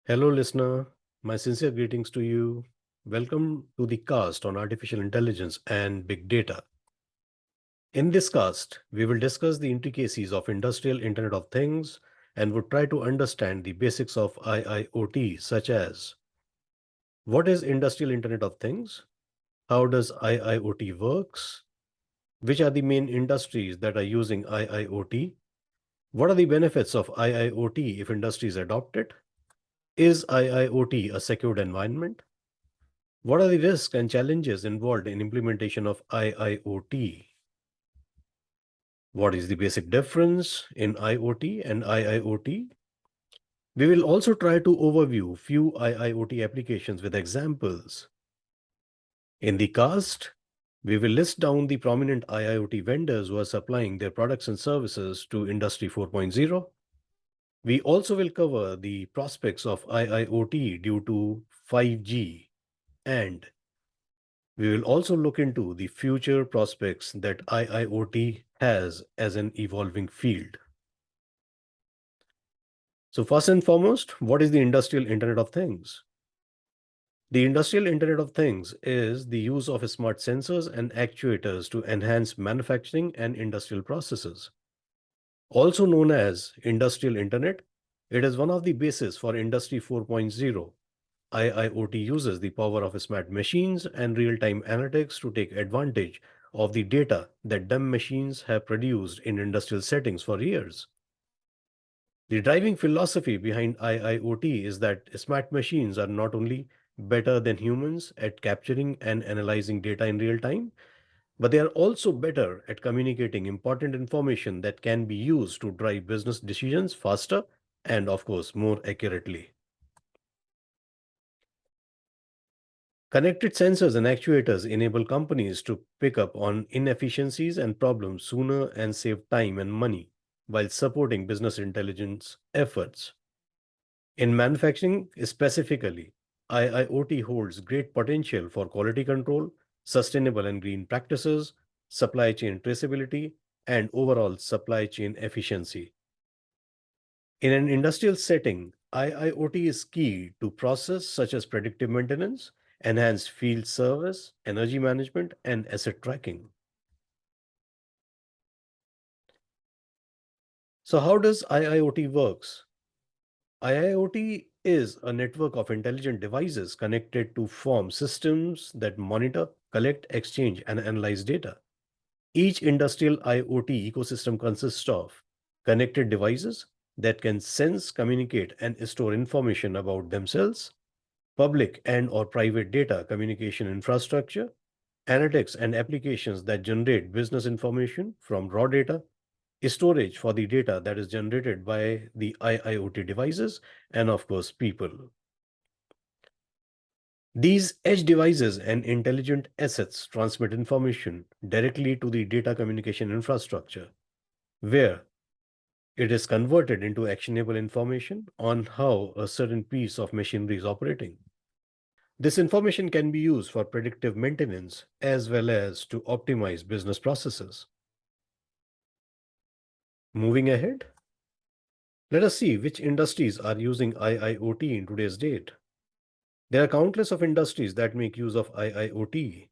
Hello, listener. My sincere greetings to you. Welcome to the cast on artificial intelligence and big data. In this cast, we will discuss the intricacies of industrial Internet of Things and would try to understand the basics of IIoT, such as what is industrial Internet of Things? How does IIoT works? Which are the main industries that are using IIoT? What are the benefits of IIoT if industries adopt it? Is IIoT a secured environment? What are the risks and challenges involved in implementation of IIoT? What is the basic difference in IoT and IIoT? We will also try to overview few IIoT applications with examples. In the cast, we will list down the prominent IIoT vendors who are supplying their products and services to Industry 4.0. We also will cover the prospects of IIoT due to 5G, and we will also look into the future prospects that IIoT has as an evolving field. So first and foremost, what is the industrial Internet of Things? The industrial Internet of Things is the use of smart sensors and actuators to enhance manufacturing and industrial processes. Also known as industrial Internet, it is one of the bases for Industry 4.0. IIoT uses the power of smart machines and real-time analytics to take advantage of the data that dumb machines have produced in industrial settings for years. The driving philosophy behind IIoT is that smart machines are not only better than humans at capturing and analyzing data in real time, but they are also better at communicating important information that can be used to drive business decisions faster and, of course, more accurately. Connected sensors and actuators enable companies to pick up on inefficiencies and problems sooner and save time and money while supporting business intelligence efforts. In manufacturing specifically, IIoT holds great potential for quality control, sustainable and green practices, supply chain traceability, and overall supply chain efficiency. In an industrial setting, IIoT is key to process such as predictive maintenance, enhanced field service, energy management, and asset tracking. So how does IIoT works? IIoT is a network of intelligent devices connected to form systems that monitor, collect, exchange, and analyze data. Each industrial IoT ecosystem consists of connected devices that can sense, communicate, and store information about themselves, public and or private data communication infrastructure, analytics and applications that generate business information from raw data, storage for the data that is generated by the IIoT devices, and of course, people. These edge devices and intelligent assets transmit information directly to the data communication infrastructure, where it is converted into actionable information on how a certain piece of machinery is operating. This information can be used for predictive maintenance as well as to optimize business processes. Moving ahead, let us see which industries are using IIoT in today's date. There are countless of industries that make use of IIoT.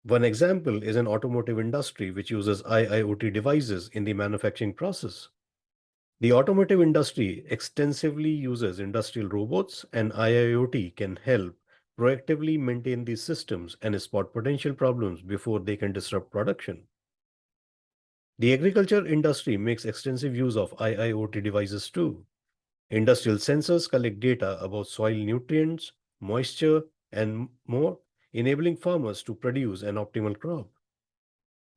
One example is an automotive industry which uses IIoT devices in the manufacturing process. The automotive industry extensively uses industrial robots, and IIoT can help proactively maintain these systems and spot potential problems before they can disrupt production. The agriculture industry makes extensive use of IIoT devices too. Industrial sensors collect data about soil nutrients, moisture, and more, enabling farmers to produce an optimal crop.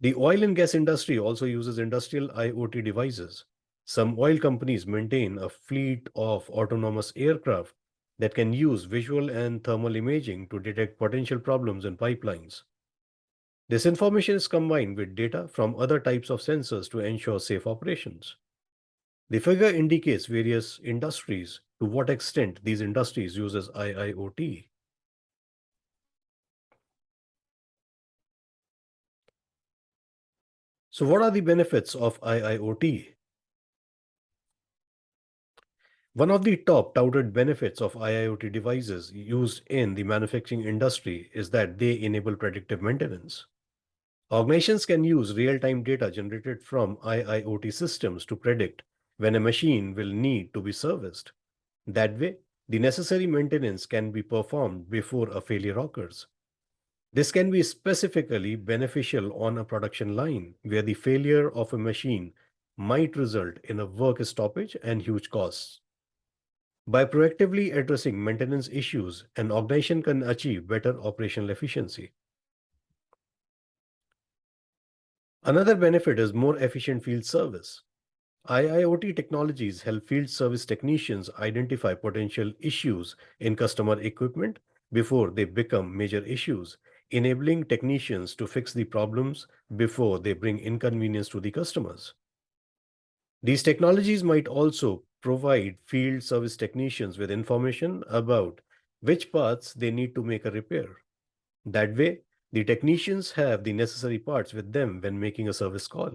The oil and gas industry also uses industrial IoT devices. Some oil companies maintain a fleet of autonomous aircraft that can use visual and thermal imaging to detect potential problems in pipelines. This information is combined with data from other types of sensors to ensure safe operations. The figure indicates various industries to what extent these industries uses IIoT. So what are the benefits of IIoT? One of the top touted benefits of IIoT devices used in the manufacturing industry is that they enable predictive maintenance. Organizations can use real-time data generated from IIoT systems to predict when a machine will need to be serviced. That way, the necessary maintenance can be performed before a failure occurs. This can be specifically beneficial on a production line where the failure of a machine might result in a work stoppage and huge costs. By proactively addressing maintenance issues, an organization can achieve better operational efficiency. Another benefit is more efficient field service. IIoT technologies help field service technicians identify potential issues in customer equipment before they become major issues, enabling technicians to fix the problems before they bring inconvenience to the customers. These technologies might also provide field service technicians with information about which parts they need to make a repair. That way, the technicians have the necessary parts with them when making a service call.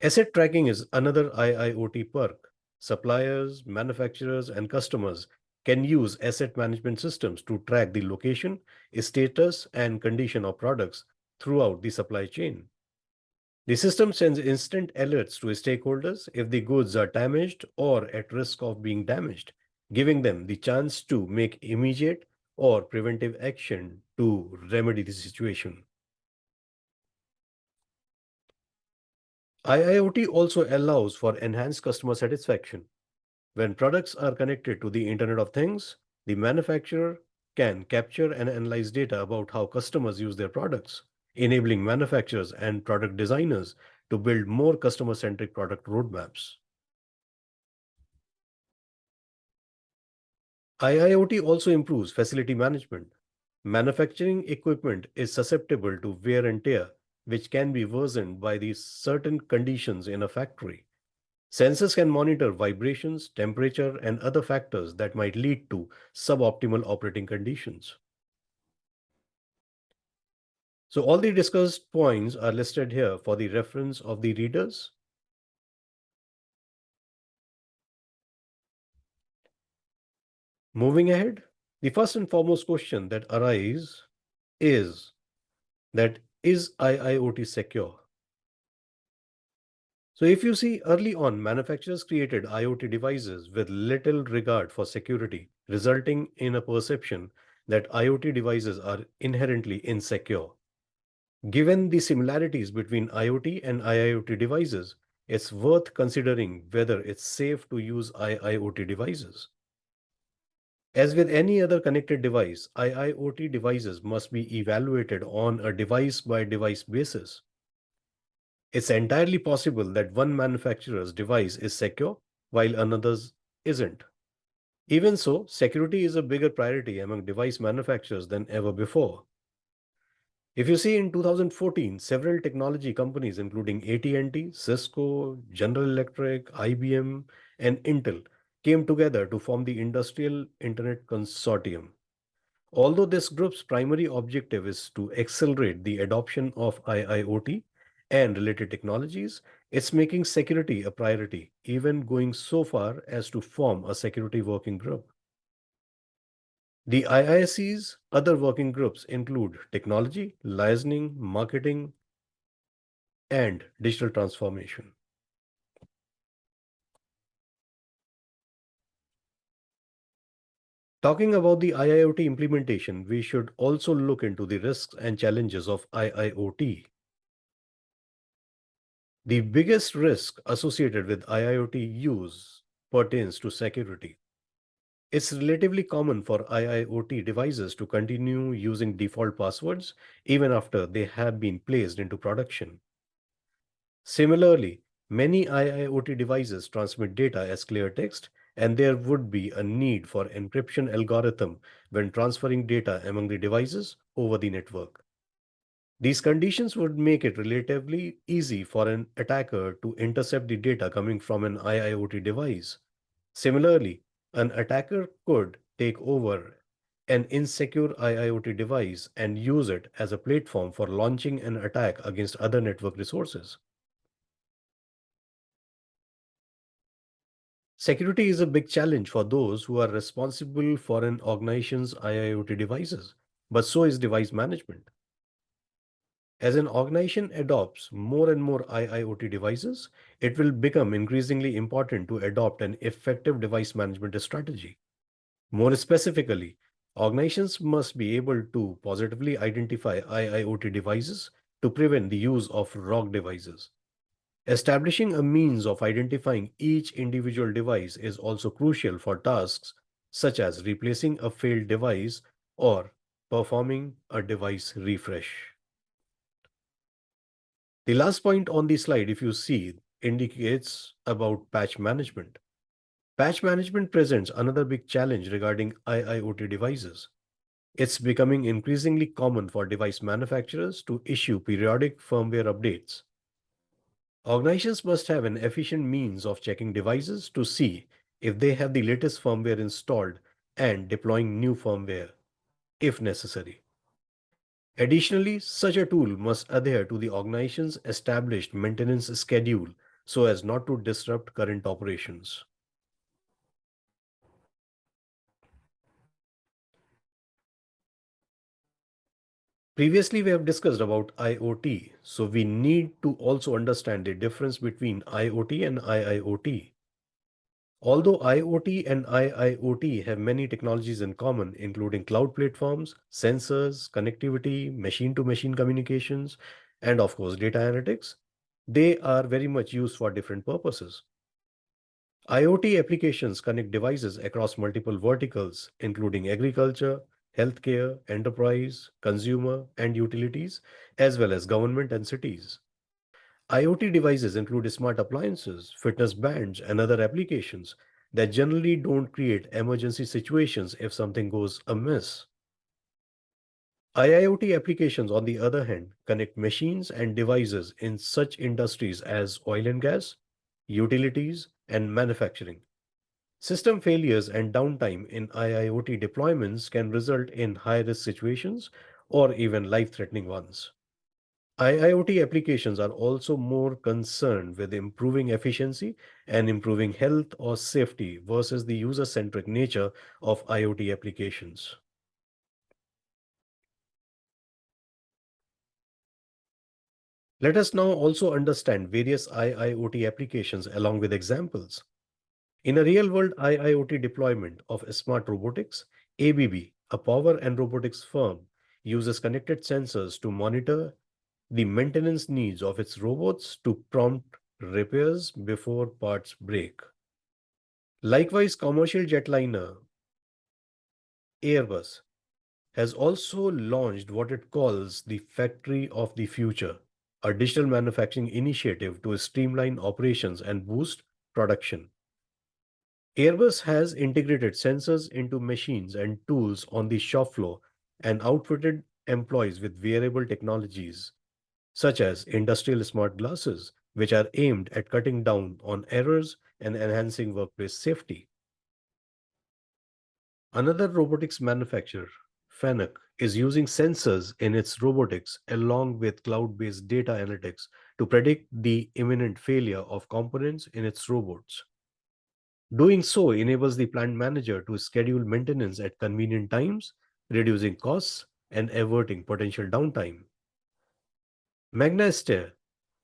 Asset tracking is another IIoT perk. Suppliers, manufacturers, and customers can use asset management systems to track the location, status, and condition of products throughout the supply chain. The system sends instant alerts to stakeholders if the goods are damaged or at risk of being damaged, giving them the chance to make immediate or preventive action to remedy the situation. IIoT also allows for enhanced customer satisfaction. When products are connected to the Internet of Things, the manufacturer can capture and analyze data about how customers use their products, enabling manufacturers and product designers to build more customer centric product roadmaps. IIoT also improves facility management. Manufacturing equipment is susceptible to wear and tear, which can be worsened by the certain conditions in a factory. Sensors can monitor vibrations, temperature, and other factors that might lead to suboptimal operating conditions. So all the discussed points are listed here for the reference of the readers. Moving ahead, the first and foremost question that arises is that is IIoT secure? So if you see early on, manufacturers created IoT devices with little regard for security, resulting in a perception that IoT devices are inherently insecure. Given the similarities between IoT and IIoT devices, it's worth considering whether it's safe to use IIoT devices. As with any other connected device, IIoT devices must be evaluated on a device by device basis. It's entirely possible that one manufacturer's device is secure while another's isn't. Even so, security is a bigger priority among device manufacturers than ever before. If you see in 2014, several technology companies including AT&T, Cisco, General Electric, IBM, and Intel came together to form the Industrial Internet Consortium. Although this group's primary objective is to accelerate the adoption of IIoT and related technologies, it's making security a priority, even going so far as to form a security working group. The IISc's other working groups include technology, licensing, marketing, and digital transformation. Talking about the IIoT implementation, we should also look into the risks and challenges of IIoT. The biggest risk associated with IIoT use pertains to security. It's relatively common for IIoT devices to continue using default passwords even after they have been placed into production. Similarly, many IIoT devices transmit data as clear text, and there would be a need for encryption algorithm when transferring data among the devices over the network. These conditions would make it relatively easy for an attacker to intercept the data coming from an IIoT device. Similarly, an attacker could take over an insecure IIoT device and use it as a platform for launching an attack against other network resources. Security is a big challenge for those who are responsible for an organization's IIoT devices, but so is device management. As an organization adopts more and more IIoT devices, it will become increasingly important to adopt an effective device management strategy. More specifically, organizations must be able to positively identify IIoT devices to prevent the use of rogue devices. Establishing a means of identifying each individual device is also crucial for tasks such as replacing a failed device or performing a device refresh. The last point on the slide, if you see, indicates about patch management. Patch management presents another big challenge regarding IIoT devices. It's becoming increasingly common for device manufacturers to issue periodic firmware updates. Organizations must have an efficient means of checking devices to see if they have the latest firmware installed and deploying new firmware if necessary. Additionally, such a tool must adhere to the organization's established maintenance schedule so as not to disrupt current operations. Previously, we have discussed about IoT, so we need to also understand the difference between IoT and IIoT. Although IoT and IIoT have many technologies in common, including cloud platforms, sensors, connectivity, machine to machine communications, and of course, data analytics, they are very much used for different purposes. IoT applications connect devices across multiple verticals, including agriculture, healthcare, enterprise, consumer, and utilities, as well as government and cities. IoT devices include smart appliances, fitness bands, and other applications that generally don't create emergency situations if something goes amiss. IIoT applications, on the other hand, connect machines and devices in such industries as oil and gas, utilities, and manufacturing. System failures and downtime in IIoT deployments can result in high risk situations or even life threatening ones. IIoT applications are also more concerned with improving efficiency and improving health or safety versus the user centric nature of IoT applications. Let us now also understand various IIoT applications along with examples. In a real world IIoT deployment of smart robotics, ABB, a power and robotics firm, uses connected sensors to monitor the maintenance needs of its robots to prompt repairs before parts break. Likewise, commercial jetliner Airbus has also launched what it calls the Factory of the Future, a digital manufacturing initiative to streamline operations and boost production. Airbus has integrated sensors into machines and tools on the shop floor and outfitted employees with wearable technologies such as industrial smart glasses, which are aimed at cutting down on errors and enhancing workplace safety. Another robotics manufacturer, Fanuc, is using sensors in its robotics along with cloud based data analytics to predict the imminent failure of components in its robots. Doing so enables the plant manager to schedule maintenance at convenient times, reducing costs and averting potential downtime. Magna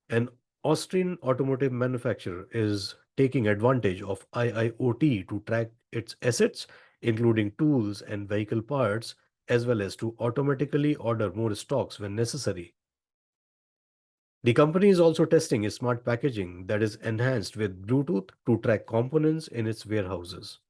an Austrian automotive manufacturer, is taking advantage of IIoT to track its assets, including tools and vehicle parts, as well as to automatically order more stocks when necessary. The company is also testing a smart packaging that is enhanced with Bluetooth to track components in its warehouses.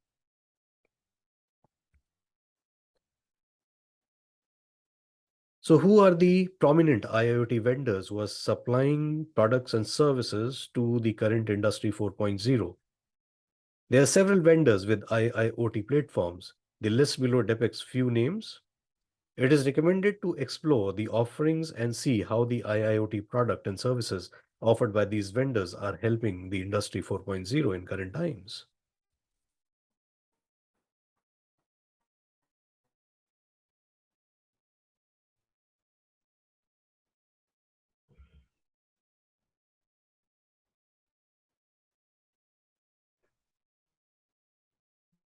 So, who are the prominent IIoT vendors who are supplying products and services to the current Industry 4.0? There are several vendors with IIoT platforms. The list below depicts few names. It is recommended to explore the offerings and see how the IIoT product and services offered by these vendors are helping the Industry 4.0 in current times.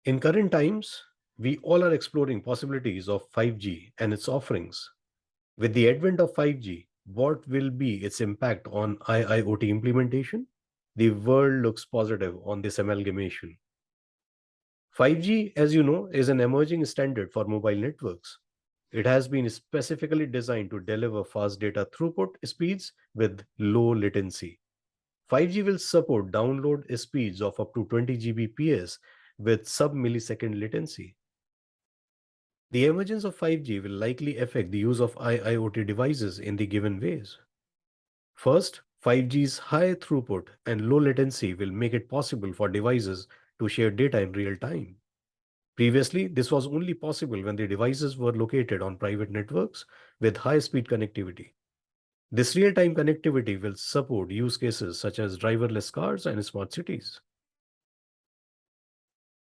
In current times, we all are exploring possibilities of 5G and its offerings. With the advent of 5G, what will be its impact on IIoT implementation? The world looks positive on this amalgamation. 5G, as you know, is an emerging standard for mobile networks. It has been specifically designed to deliver fast data throughput speeds with low latency. 5G will support download speeds of up to 20 Gbps with sub-millisecond latency. The emergence of 5G will likely affect the use of IIoT devices in the given ways. First, 5G's high throughput and low latency will make it possible for devices to share data in real time. Previously, this was only possible when the devices were located on private networks with high-speed connectivity. This real-time connectivity will support use cases such as driverless cars and smart cities.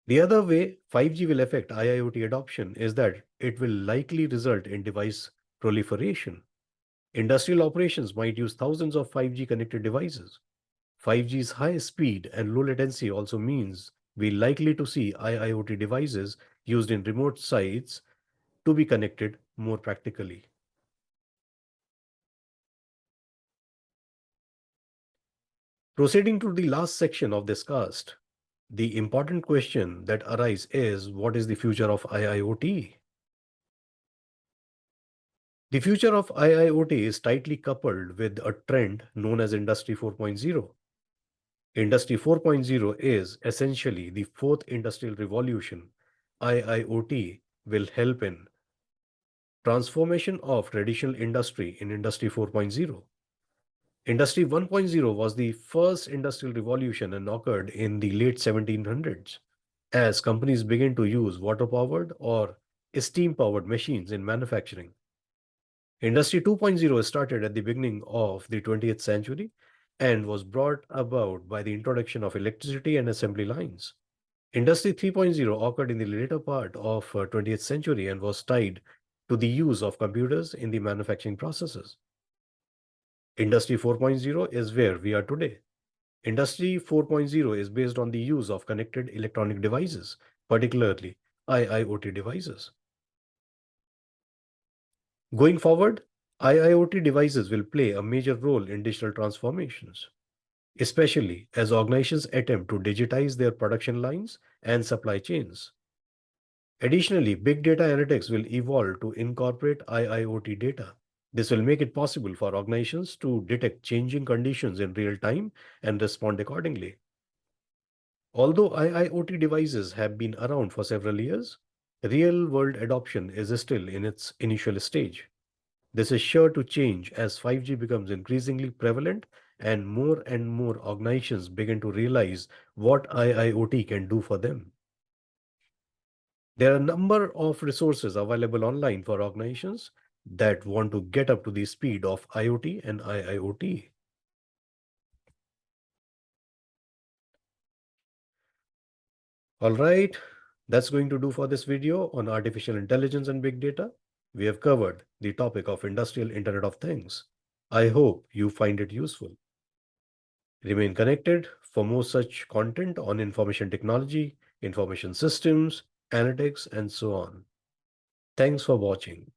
The other way 5G will affect IIoT adoption is that it will likely result in device proliferation. Industrial operations might use thousands of 5G connected devices. 5G's high speed and low latency also means we're likely to see IIoT devices used in remote sites to be connected more practically. Proceeding to the last section of this cast, the important question that arises is what is the future of IIoT? The future of IIoT is tightly coupled with a trend known as Industry 4.0. Industry 4.0 is essentially the fourth industrial revolution. IIoT will help in transformation of traditional industry in Industry 4.0. Industry 1.0 was the first industrial revolution and occurred in the late 1700s as companies began to use water-powered or steam-powered machines in manufacturing. Industry 2.0 started at the beginning of the 20th century and was brought about by the introduction of electricity and assembly lines. Industry 3.0 occurred in the later part of 20th century and was tied to the use of computers in the manufacturing processes. Industry 4.0 is where we are today. Industry 4.0 is based on the use of connected electronic devices, particularly IIoT devices. Going forward, IIoT devices will play a major role in digital transformations, especially as organizations attempt to digitize their production lines and supply chains. Additionally, big data analytics will evolve to incorporate IIoT data. This will make it possible for organizations to detect changing conditions in real time and respond accordingly. Although IIoT devices have been around for several years, real world adoption is still in its initial stage. This is sure to change as 5G becomes increasingly prevalent and more organizations begin to realize what IIoT can do for them. There are a number of resources available online for organizations that want to get up to the speed of IoT and IIoT. All right, that's going to do for this video on artificial intelligence and big data. We have covered the topic of industrial Internet of Things. I hope you find it useful. Remain connected for more such content on information technology, information systems, analytics, and so on. Thanks for watching.